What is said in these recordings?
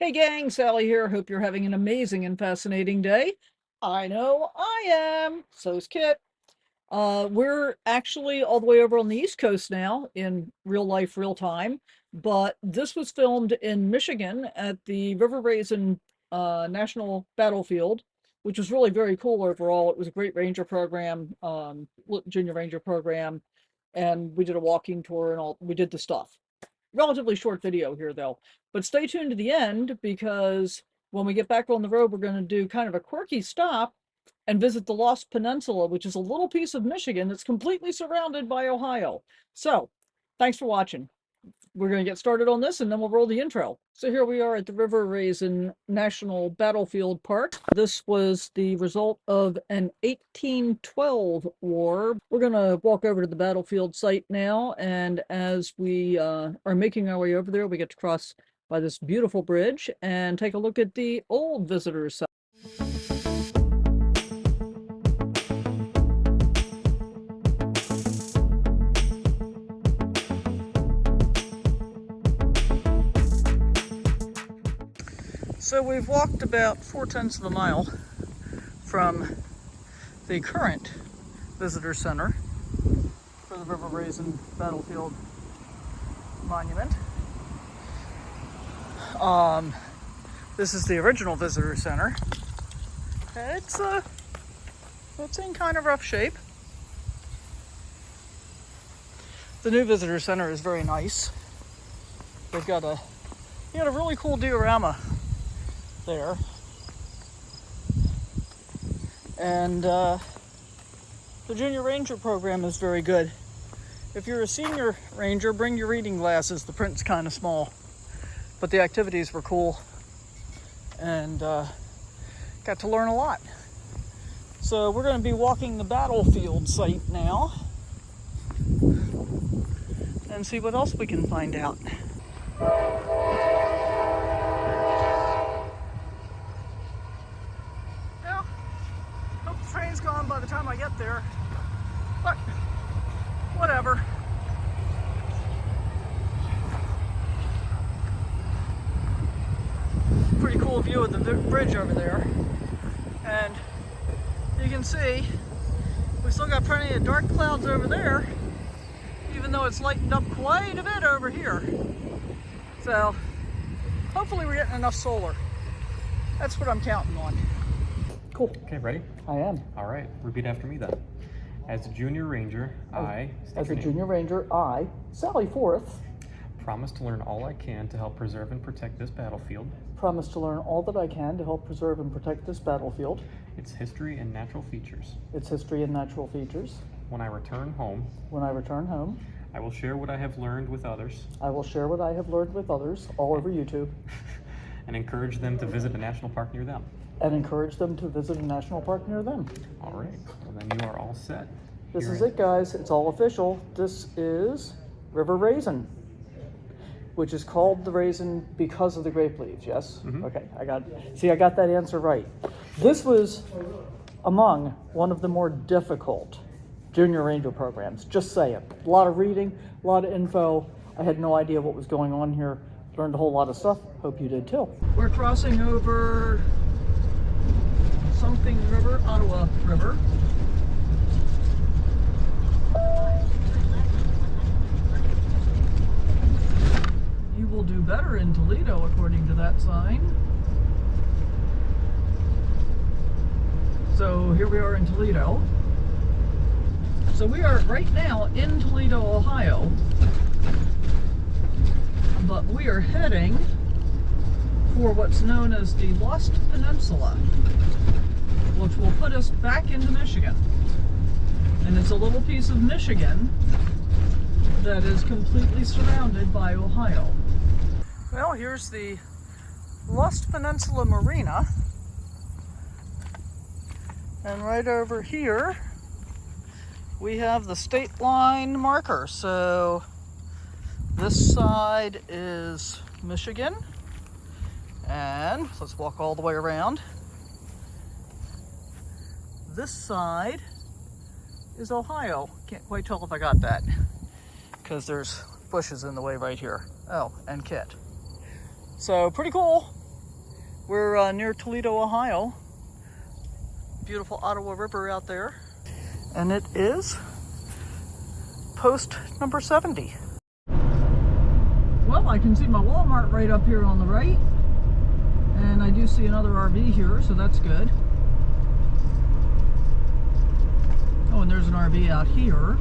Hey gang, Sally here. Hope you're having an amazing and fascinating day. I know I am. So's Kit. We're actually all the way over on the East Coast now in real life, real time. But this was filmed in Michigan at the River Raisin National Battlefield, which was really very cool overall. It was a great ranger program, junior ranger program, and we did a walking tour and all. We did the stuff. Relatively short video here though, but stay tuned to the end because when we get back on the road, we're going to do kind of a quirky stop and visit the Lost Peninsula, which is a little piece of Michigan that's completely surrounded by Ohio. So thanks for watching. We're going to get started on this and then we'll roll the intro. So here we are at the River Raisin National Battlefield Park. This was the result of an 1812 war. We're going to walk over to the battlefield site now, and as we are making our way over there, we get to cross by this beautiful bridge and take a look at the old visitors site. So we've walked about 4/10 of a mile from the current visitor center for the River Raisin Battlefield Monument. This is the original visitor center. It's in kind of rough shape. The new visitor center is very nice. They've got a really cool diorama there, and the junior ranger program is very good. If you're a senior ranger, bring your reading glasses. The print's kind of small, but the activities were cool, and got to learn a lot. So we're going to be walking the battlefield site now and see what else we can find out. Train's gone by the time I get there, but whatever. Pretty cool view of the bridge over there, and you can see we still got plenty of dark clouds over there, even though it's lightened up quite a bit over here. So hopefully we're getting enough solar. That's what I'm counting on. Cool. Okay, ready? I am. All right, repeat after me then. As a junior ranger, As a junior ranger, I, Sally Forth, promise to learn all I can to help preserve and protect this battlefield, promise to learn all that I can to help preserve and protect this battlefield, its history and natural features. its history and natural features. When I return home, I will share what I have learned with others will share what I have learned with others all over YouTube and encourage them to visit a national park near them. and encourage them to visit a national park near them. All right, well then you are all set. This is it, guys. It's all official. This is River Raisin, which is called the Raisin because of the grape leaves, yes? Mm-hmm. Okay, I got that answer right. This was among one of the more difficult junior ranger programs, just saying. A lot of reading, a lot of info. I had no idea what was going on here. Learned a whole lot of stuff. Hope you did too. We're crossing over something river, Ottawa River. You will do better in Toledo, according to that sign. So here we are in Toledo. So we are right now in Toledo, Ohio, but we are heading for what's known as the Lost Peninsula, which will put us back into Michigan. And it's a little piece of Michigan that is completely surrounded by Ohio. Well, here's the Lost Peninsula Marina. And right over here, we have the state line marker. So this side is Michigan. And let's walk all the way around. This side is Ohio. Can't quite tell if I got that because there's bushes in the way right here. Oh, and Kit. So pretty cool. We're near Toledo, Ohio. Beautiful Ottawa River out there. And it is post number 70. Well, I can see my Walmart right up here on the right. And I do see another RV here, so that's good. Oh, and there's an RV out here.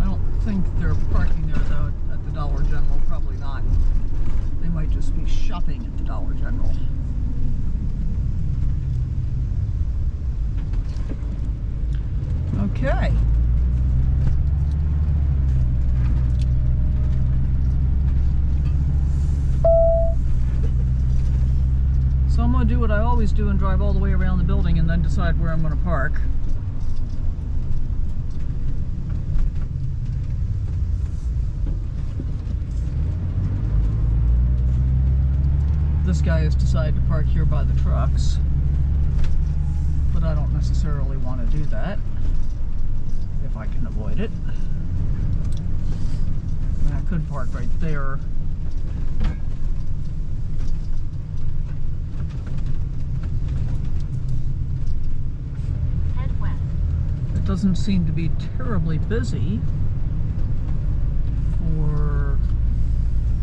I don't think they're parking there though at the Dollar General, probably not. They might just be shopping at the Dollar General. Okay. So I'm going to do what I always do and drive all the way around the building and then decide where I'm going to park. This guy has decided to park here by the trucks, but I don't necessarily want to do that if I can avoid it. And I could park right there. Head west. It doesn't seem to be terribly busy for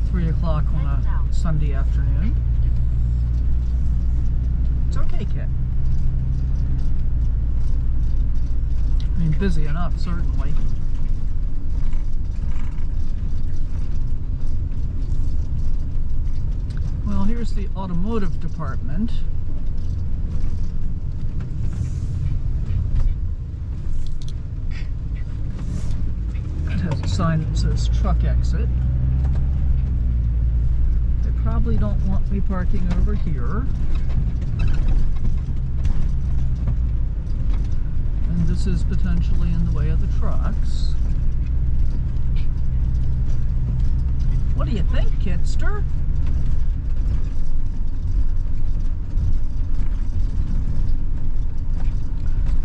3 o'clock on a Sunday afternoon. It's okay, kid. I mean, busy enough, certainly. Well, here's the automotive department. It has a sign that says truck exit. They probably don't want me parking over here. And this is potentially in the way of the trucks. What do you think, Kitster?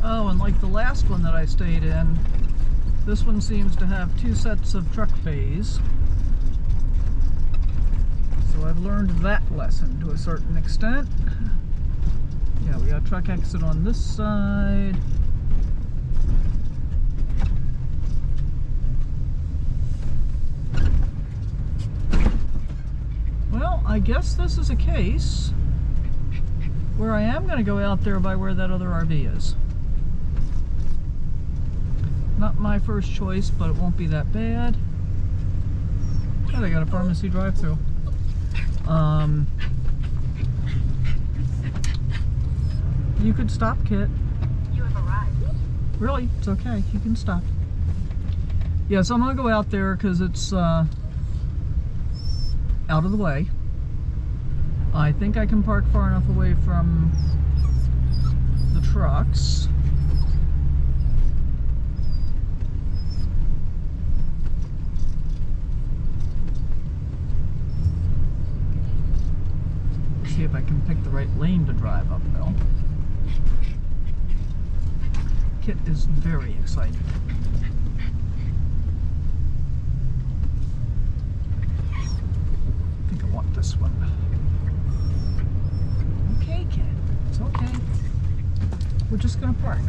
Oh, and like the last one that I stayed in, this one seems to have 2 sets of truck bays. So I've learned that lesson to a certain extent. Yeah, we got truck exit on this side. Well, I guess this is a case where I am going to go out there by where that other RV is. Not my first choice, but it won't be that bad. Oh, they got a pharmacy drive-thru. You could stop, Kit. You have arrived. Really? It's okay. You can stop. Yeah, so I'm going to go out there because it's out of the way. I think I can park far enough away from the trucks. See if I can pick the right lane to drive up, though. Kit is very excited. I think I want this one. Okay, Kit. It's okay. We're just gonna park.